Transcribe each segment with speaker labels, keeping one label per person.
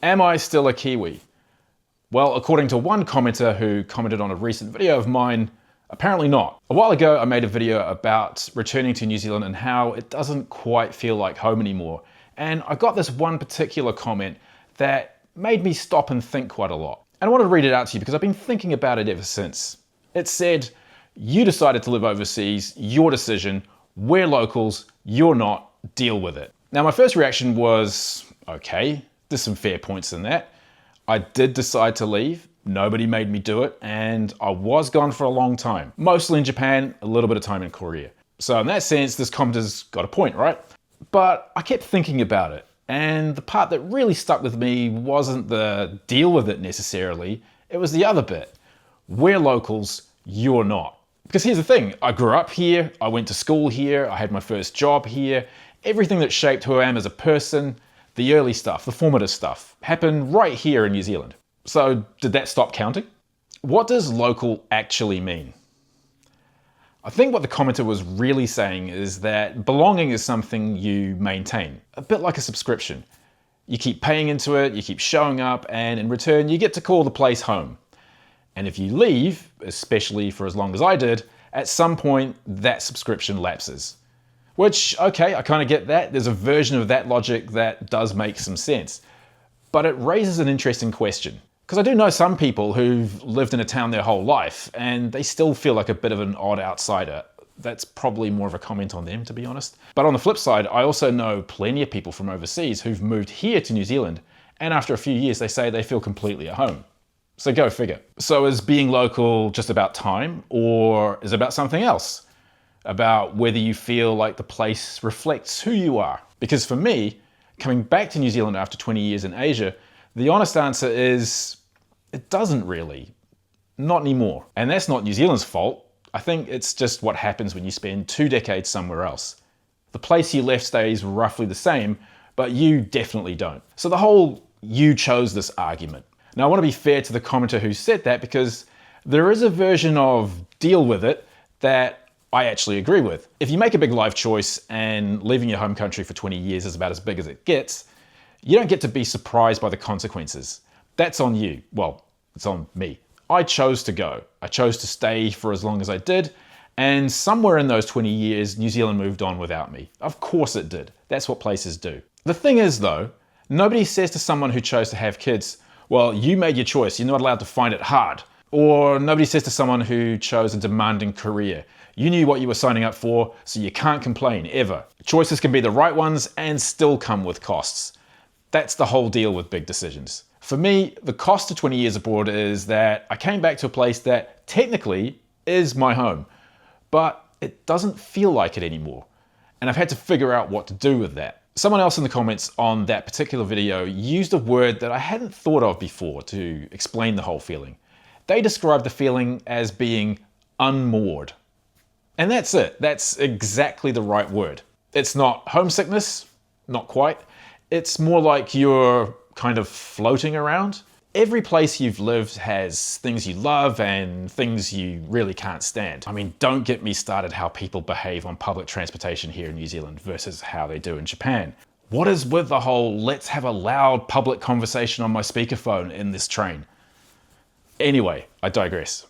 Speaker 1: Am I still a Kiwi? Well, according to one commenter who commented on a recent video of mine, apparently not. A while ago, I made a video about returning to New Zealand and how it doesn't quite feel like home anymore. And I got this one particular comment that made me stop and think quite a lot. And I wanted to read it out to you because I've been thinking about it ever since. It said, "You decided to live overseas, your decision, we're locals, you're not, deal with it." Now, my first reaction was, okay, there's some fair points in that. I did decide to leave, nobody made me do it, and I was gone for a long time. Mostly in Japan, a little bit of time in Korea. So in that sense, this commenter's got a point, right? But I kept thinking about it, and the part that really stuck with me wasn't the deal with it necessarily, it was the other bit. We're locals, you're not. Because here's the thing, I grew up here, I went to school here, I had my first job here, everything that shaped who I am as a person, the early stuff, the formative stuff, happened right here in New Zealand. So did that stop counting? What does local actually mean? I think what the commenter was really saying is that belonging is something you maintain, a bit like a subscription. You keep paying into it, you keep showing up, and in return you get to call the place home. And if you leave, especially for as long as I did, at some point that subscription lapses. Which, okay, I kind of get that. There's a version of that logic that does make some sense. But it raises an interesting question. Because I do know some people who've lived in a town their whole life and they still feel like a bit of an odd outsider. That's probably more of a comment on them, to be honest. But on the flip side, I also know plenty of people from overseas who've moved here to New Zealand, and after a few years they say they feel completely at home. So go figure. So is being local just about time, or is it about something else? About whether you feel like the place reflects who you are? Because for me, coming back to New Zealand after 20 years in Asia, the honest answer is, it doesn't really. Not anymore. And that's not New Zealand's fault. I think it's just what happens when you spend 2 decades somewhere else. The place you left stays roughly the same, but you definitely don't. So the whole "you chose this" argument. Now I want to be fair to the commenter who said that, because there is a version of deal with it that I actually agree with. If you make a big life choice and leaving your home country for 20 years is about as big as it gets, you don't get to be surprised by the consequences. That's on you. Well, it's on me. I chose to go. I chose to stay for as long as I did, and somewhere in those 20 years, New Zealand moved on without me. Of course it did. That's what places do. The thing is though, nobody says to someone who chose to have kids, well, you made your choice, you're not allowed to find it hard. Or nobody says to someone who chose a demanding career, you knew what you were signing up for, so you can't complain, ever. Choices can be the right ones and still come with costs. That's the whole deal with big decisions. For me, the cost of 20 years abroad is that I came back to a place that technically is my home, but it doesn't feel like it anymore. And I've had to figure out what to do with that. Someone else in the comments on that particular video used a word that I hadn't thought of before to explain the whole feeling. They described the feeling as being unmoored. And that's it. That's exactly the right word. It's not homesickness, not quite. It's more like you're kind of floating around. Every place you've lived has things you love and things you really can't stand. I mean, don't get me started how people behave on public transportation here in New Zealand versus how they do in Japan. What is with the whole let's have a loud public conversation on my speakerphone in this train? Anyway, I digress.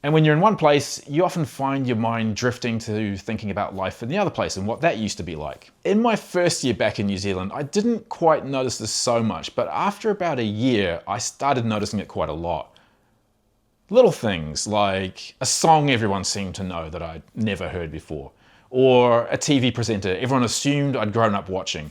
Speaker 1: And when you're in one place, you often find your mind drifting to thinking about life in the other place and what that used to be like. In my first year back in New Zealand, I didn't quite notice this so much, but after about a year, I started noticing it quite a lot. Little things like a song everyone seemed to know that I'd never heard before, or a TV presenter everyone assumed I'd grown up watching,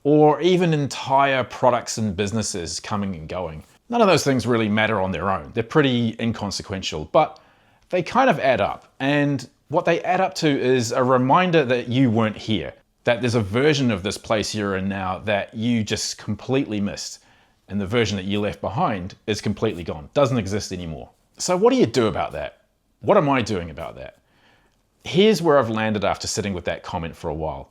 Speaker 1: or even entire products and businesses coming and going. None of those things really matter on their own. They're pretty inconsequential, but they kind of add up. And what they add up to is a reminder that you weren't here, that there's a version of this place you're in now that you just completely missed. And the version that you left behind is completely gone, doesn't exist anymore. So what do you do about that? What am I doing about that? Here's where I've landed after sitting with that comment for a while.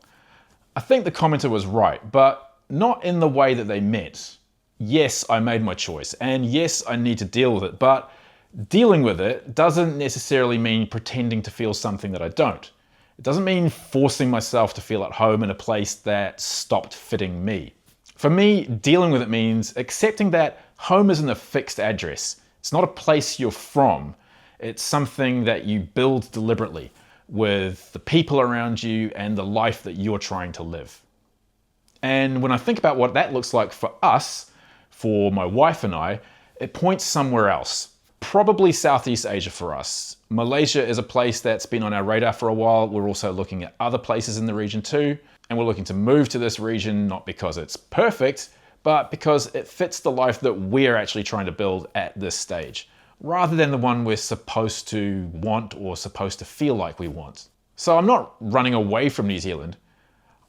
Speaker 1: I think the commenter was right, but not in the way that they meant. Yes, I made my choice, and yes, I need to deal with it, but dealing with it doesn't necessarily mean pretending to feel something that I don't. It doesn't mean forcing myself to feel at home in a place that stopped fitting me. For me, dealing with it means accepting that home isn't a fixed address. It's not a place you're from. It's something that you build deliberately with the people around you and the life that you're trying to live. And when I think about what that looks like for us, for my wife and I, it points somewhere else. Probably Southeast Asia for us. Malaysia is a place that's been on our radar for a while. We're also looking at other places in the region too. And we're looking to move to this region, not because it's perfect, but because it fits the life that we're actually trying to build at this stage, rather than the one we're supposed to want or supposed to feel like we want. So I'm not running away from New Zealand.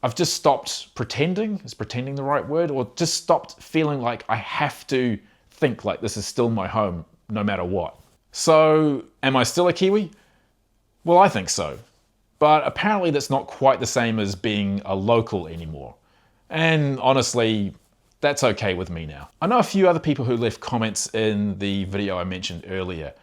Speaker 1: I've just stopped pretending, is pretending the right word? Or just stopped feeling like I have to think like this is still my home, no matter what. So, am I still a Kiwi? Well, I think so. But apparently that's not quite the same as being a local anymore. And honestly, that's okay with me now. I know a few other people who left comments in the video I mentioned earlier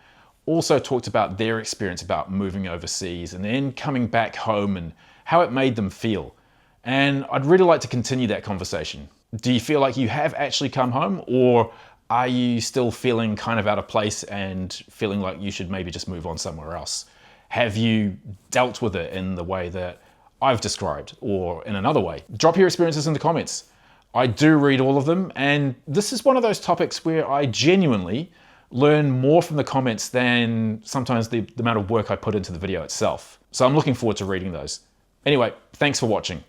Speaker 1: also talked about their experience about moving overseas and then coming back home and how it made them feel. And I'd really like to continue that conversation. Do you feel like you have actually come home, or are you still feeling kind of out of place and feeling like you should maybe just move on somewhere else? Have you dealt with it in the way that I've described, or in another way? Drop your experiences in the comments. I do read all of them, and this is one of those topics where I genuinely learn more from the comments than sometimes the amount of work I put into the video itself. So I'm looking forward to reading those. Anyway, thanks for watching.